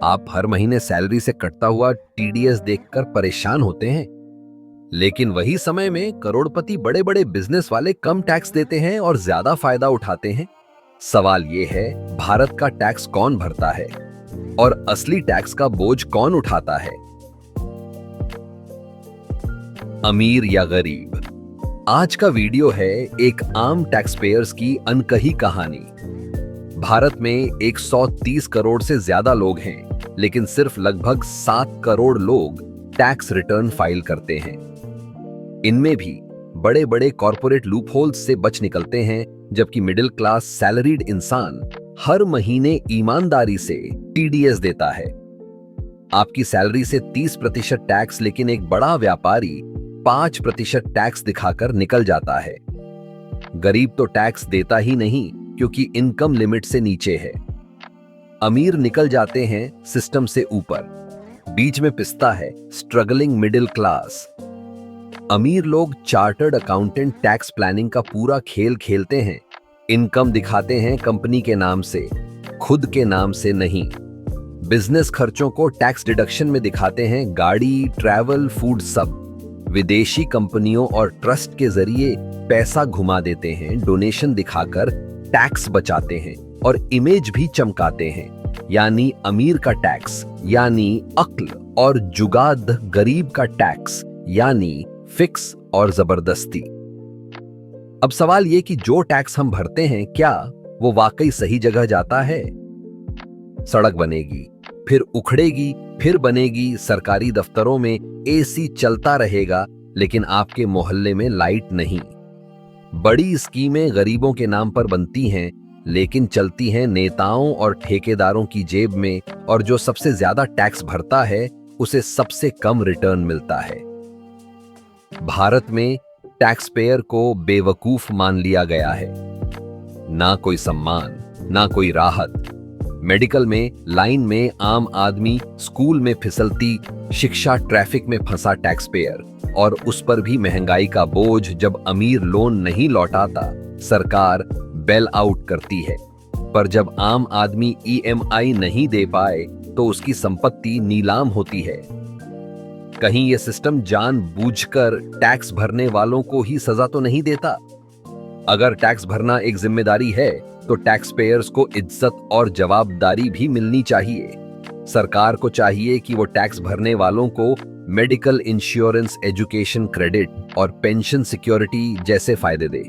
आप हर महीने सैलरी से कटता हुआ टीडीएस देखकर परेशान होते हैं, लेकिन वही समय में करोड़पति बड़े बड़े बिजनेस वाले कम टैक्स देते हैं और ज्यादा फायदा उठाते हैं। सवाल ये है, भारत का टैक्स कौन भरता है और असली टैक्स का बोझ कौन उठाता है? अमीर या गरीब? आज का वीडियो है एक आम टैक्स पेयर्स की अनकही कहानी। भारत में 130 करोड़ से ज्यादा लोग हैं, लेकिन सिर्फ लगभग 7 करोड़ लोग टैक्स रिटर्न फाइल करते हैं। इनमें भी बड़े बड़े कॉरपोरेट लूपहोल्स से बच निकलते हैं, जबकि मिडिल क्लास सैलरीड इंसान हर महीने ईमानदारी से टीडीएस देता है। आपकी सैलरी से 30% टैक्स, लेकिन एक बड़ा व्यापारी 5% टैक्स दिखाकर निकल जाता है। गरीब तो टैक्स देता ही नहीं, क्योंकि इनकम लिमिट से नीचे है। अमीर निकल जाते हैं सिस्टम से ऊपर। बीच में पिसता है स्ट्रगलिंग मिडिल क्लास। अमीर लोग चार्टर्ड अकाउंटेंट टैक्स प्लानिंग का पूरा खेल खेलते हैं। इनकम दिखाते हैं कंपनी के नाम से, खुद के नाम से नहीं। बिजनेस खर्चों को टैक्स डिडक्शन में दिखाते हैं, गाड़ी, ट्रैवल, फूड सब। विदेशी कंपनियों और ट्रस्ट के जरिए पैसा घुमा देते हैं, डोनेशन दिखाकर टैक्स बचाते हैं और इमेज भी चमकाते हैं। यानी अमीर का टैक्स यानी अक्ल और जुगाद, गरीब का टैक्स यानी फिक्स और जबरदस्ती। अब सवाल ये कि जो टैक्स हम भरते हैं, क्या वो वाकई सही जगह जाता है? सड़क बनेगी, फिर उखड़ेगी, फिर बनेगी। सरकारी दफ्तरों में एसी चलता रहेगा, लेकिन आपके मोहल्ले में लाइट नहीं। बड़ी स्कीमें गरीबों के नाम पर बनती हैं, लेकिन चलती हैं नेताओं और ठेकेदारों की जेब में, और जो सबसे ज्यादा टैक्स भरता है उसे सबसे कम रिटर्न मिलता है। भारत में टैक्स पेयर को बेवकूफ मान लिया गया है। ना कोई सम्मान, ना कोई राहत। मेडिकल में लाइन में आम आदमी, स्कूल में फिसलती शिक्षा, ट्रैफिक में फंसा टैक्स पेयर, और उस पर भी महंगाई का बोझ। जब अमीर लोन नहीं लौटाता, सरकार बेल आउट करती है, पर जब आम आदमी ईएमआई नहीं दे पाए तो उसकी संपत्ति नीलाम होती है। कहीं यह सिस्टम जानबूझकर टैक्स भरने वालों को ही सजा तो नहीं देता? अगर टैक्स भरना एक जिम्मेदारी है, तो टैक्स पेयर्स को इज्जत और जवाबदारी भी मिलनी चाहिए। सरकार को चाहिए कि वो टैक्स भरने वालों को मेडिकल इंश्योरेंस, एजुकेशन क्रेडिट और पेंशन सिक्योरिटी जैसे फायदे दे।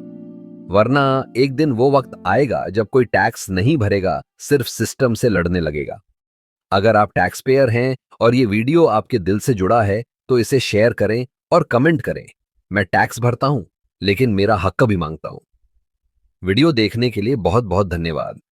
वरना एक दिन वो वक्त आएगा जब कोई टैक्स नहीं भरेगा, सिर्फ सिस्टम से लड़ने लगेगा। अगर आप टैक्स पेयर हैं और ये वीडियो आपके दिल से जुड़ा है, तो इसे शेयर करें और कमेंट करें। मैं टैक्स भरता हूं, लेकिन मेरा हक भी मांगता हूं। वीडियो देखने के लिए बहुत बहुत धन्यवाद।